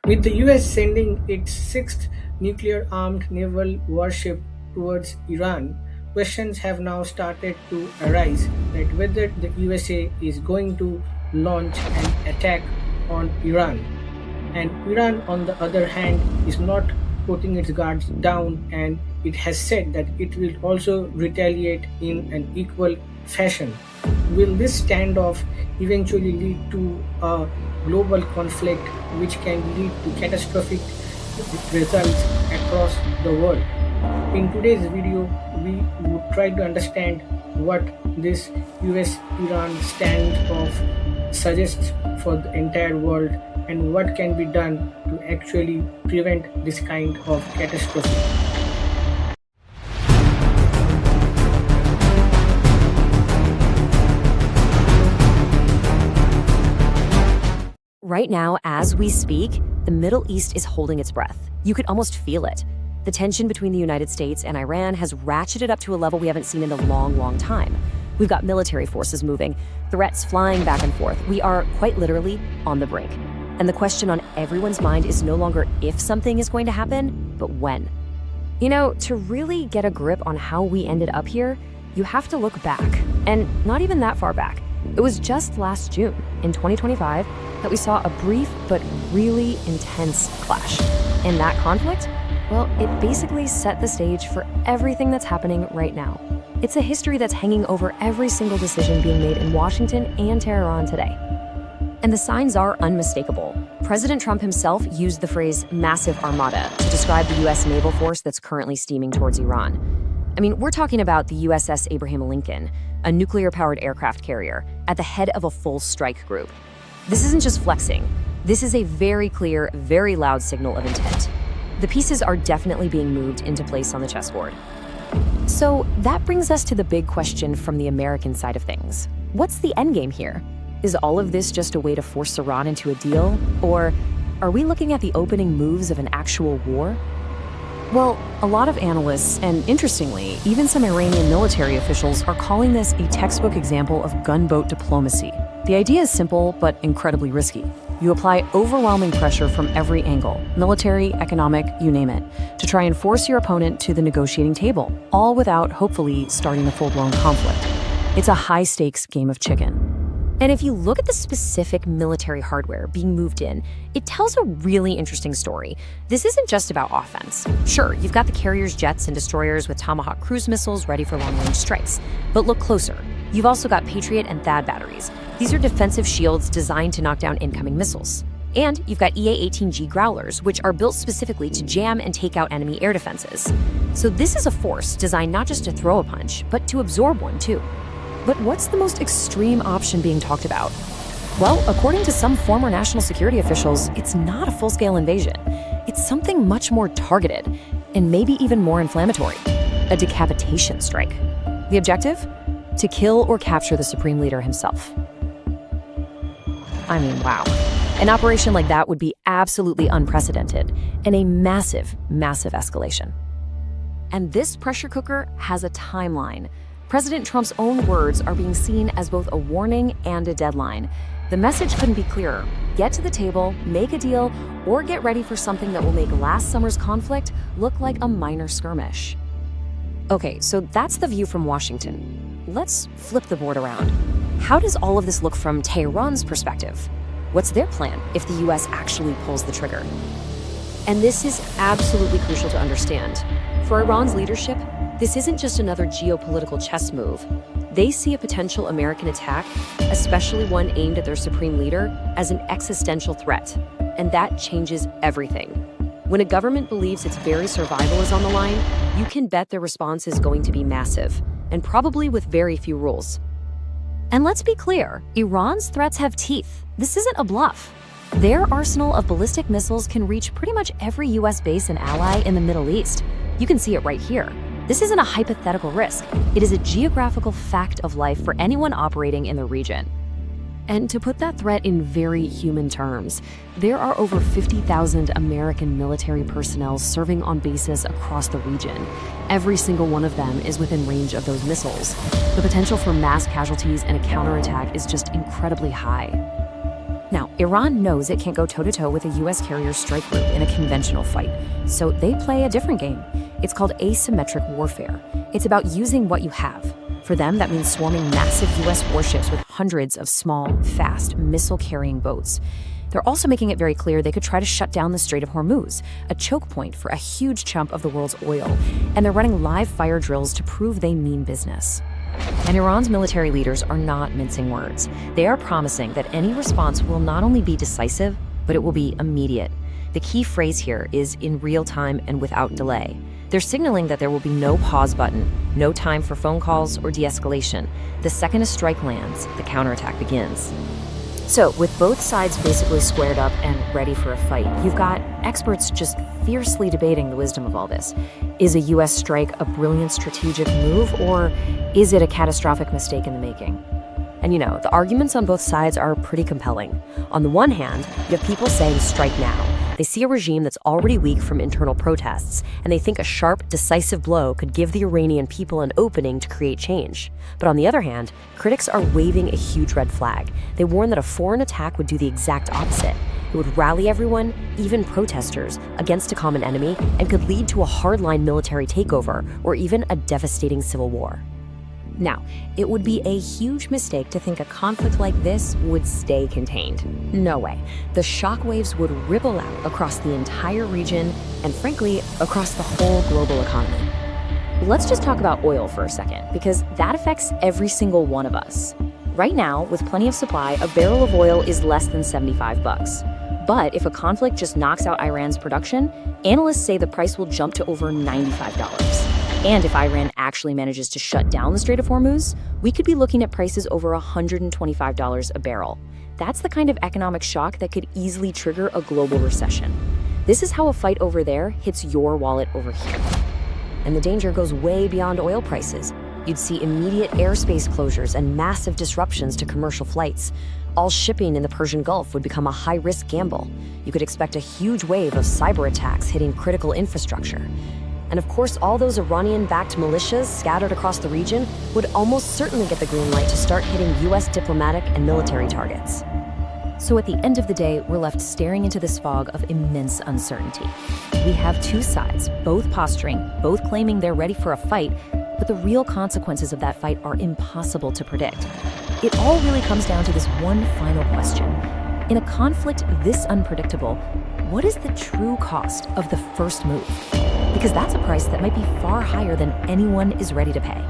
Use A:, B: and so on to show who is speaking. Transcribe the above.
A: With the US sending its sixth nuclear armed naval warship towards Iran, questions have now started to arise that whether the USA is going to launch an attack on Iran. And Iran, on the other hand, is not putting its guards down, and it has said that it will also retaliate in an equal fashion. Will this standoff eventually lead to a global conflict which can lead to catastrophic results across the world? In today's video, we would try to understand what this US Iran standoff suggests for the entire world and what can be done to actually prevent this kind of catastrophe.
B: Right now, as we speak, the Middle East is holding its breath. You could almost feel it. The tension between the United States and Iran has ratcheted up to a level we haven't seen in a long, long time. We've got military forces moving, threats flying back and forth. We are quite literally on the brink. And the question on everyone's mind is no longer if something is going to happen, but when. You know, to really get a grip on how we ended up here, you have to look back, and not even that far back. It was just last June, in 2025, that we saw a brief but really intense clash. And that conflict, well, it basically set the stage for everything that's happening right now. It's a history that's hanging over every single decision being made in Washington and Tehran today. And the signs are unmistakable. President Trump himself used the phrase massive armada to describe the US naval force that's currently steaming towards Iran. I mean, we're talking about the USS Abraham Lincoln, a nuclear-powered aircraft carrier, at the head of a full strike group. This isn't just flexing. This is a very clear, very loud signal of intent. The pieces are definitely being moved into place on the chessboard. So that brings us to the big question from the American side of things. What's the endgame here? Is all of this just a way to force Iran into a deal? Or are we looking at the opening moves of an actual war? Well, a lot of analysts, and interestingly, even some Iranian military officials, are calling this a textbook example of gunboat diplomacy. The idea is simple, but incredibly risky. You apply overwhelming pressure from every angle, military, economic, you name it, to try and force your opponent to the negotiating table, all without, hopefully, starting a full-blown conflict. It's a high-stakes game of chicken. And if you look at the specific military hardware being moved in, it tells a really interesting story. This isn't just about offense. Sure, you've got the carriers, jets, and destroyers with Tomahawk cruise missiles ready for long-range strikes. But look closer. You've also got Patriot and THAAD batteries. These are defensive shields designed to knock down incoming missiles. And you've got EA-18G Growlers, which are built specifically to jam and take out enemy air defenses. So this is a force designed not just to throw a punch, but to absorb one too. But what's the most extreme option being talked about? Well, according to some former national security officials, it's not a full-scale invasion. It's something much more targeted, and maybe even more inflammatory: a decapitation strike. The objective? To kill or capture the Supreme Leader himself. I mean, wow. An operation like that would be absolutely unprecedented, and a massive, massive escalation. And this pressure cooker has a timeline. President Trump's own words are being seen as both a warning and a deadline. The message couldn't be clearer. Get to the table, make a deal, or get ready for something that will make last summer's conflict look like a minor skirmish. Okay, so that's the view from Washington. Let's flip the board around. How does all of this look from Tehran's perspective? What's their plan if the US actually pulls the trigger? And this is absolutely crucial to understand. For Iran's leadership, this isn't just another geopolitical chess move. They see a potential American attack, especially one aimed at their supreme leader, as an existential threat. And that changes everything. When a government believes its very survival is on the line, you can bet their response is going to be massive, and probably with very few rules. And let's be clear, Iran's threats have teeth. This isn't a bluff. Their arsenal of ballistic missiles can reach pretty much every US base and ally in the Middle East. You can see it right here. This isn't a hypothetical risk. It is a geographical fact of life for anyone operating in the region. And to put that threat in very human terms, there are over 50,000 American military personnel serving on bases across the region. Every single one of them is within range of those missiles. The potential for mass casualties and a counterattack is just incredibly high. Now, Iran knows it can't go toe-to-toe with a U.S. carrier strike group in a conventional fight, so they play a different game. It's called asymmetric warfare. It's about using what you have. For them, that means swarming massive U.S. warships with hundreds of small, fast, missile-carrying boats. They're also making it very clear they could try to shut down the Strait of Hormuz, a choke point for a huge chunk of the world's oil, and they're running live fire drills to prove they mean business. And Iran's military leaders are not mincing words. They are promising that any response will not only be decisive, but it will be immediate. The key phrase here is in real time and without delay. They're signaling that there will be no pause button, no time for phone calls or de-escalation. The second a strike lands, the counterattack begins. So, with both sides basically squared up and ready for a fight, you've got experts just fiercely debating the wisdom of all this. Is a U.S. strike a brilliant strategic move, or is it a catastrophic mistake in the making? And the arguments on both sides are pretty compelling. On the one hand, you have people saying strike now. They see a regime that's already weak from internal protests, and they think a sharp, decisive blow could give the Iranian people an opening to create change. But on the other hand, critics are waving a huge red flag. They warn that a foreign attack would do the exact opposite. It would rally everyone, even protesters, against a common enemy, and could lead to a hardline military takeover or even a devastating civil war. Now, it would be a huge mistake to think a conflict like this would stay contained. No way. The shockwaves would ripple out across the entire region and, frankly, across the whole global economy. Let's just talk about oil for a second, because that affects every single one of us. Right now, with plenty of supply, a barrel of oil is less than $75. But if a conflict just knocks out Iran's production, analysts say the price will jump to over $95. And if Iran actually manages to shut down the Strait of Hormuz, we could be looking at prices over $125 a barrel. That's the kind of economic shock that could easily trigger a global recession. This is how a fight over there hits your wallet over here. And the danger goes way beyond oil prices. You'd see immediate airspace closures and massive disruptions to commercial flights. All shipping in the Persian Gulf would become a high-risk gamble. You could expect a huge wave of cyber attacks hitting critical infrastructure. And of course, all those Iranian-backed militias scattered across the region would almost certainly get the green light to start hitting U.S. diplomatic and military targets. So at the end of the day, we're left staring into this fog of immense uncertainty. We have two sides, both posturing, both claiming they're ready for a fight, but the real consequences of that fight are impossible to predict. It all really comes down to this one final question. In a conflict this unpredictable, what is the true cost of the first move? Because that's a price that might be far higher than anyone is ready to pay.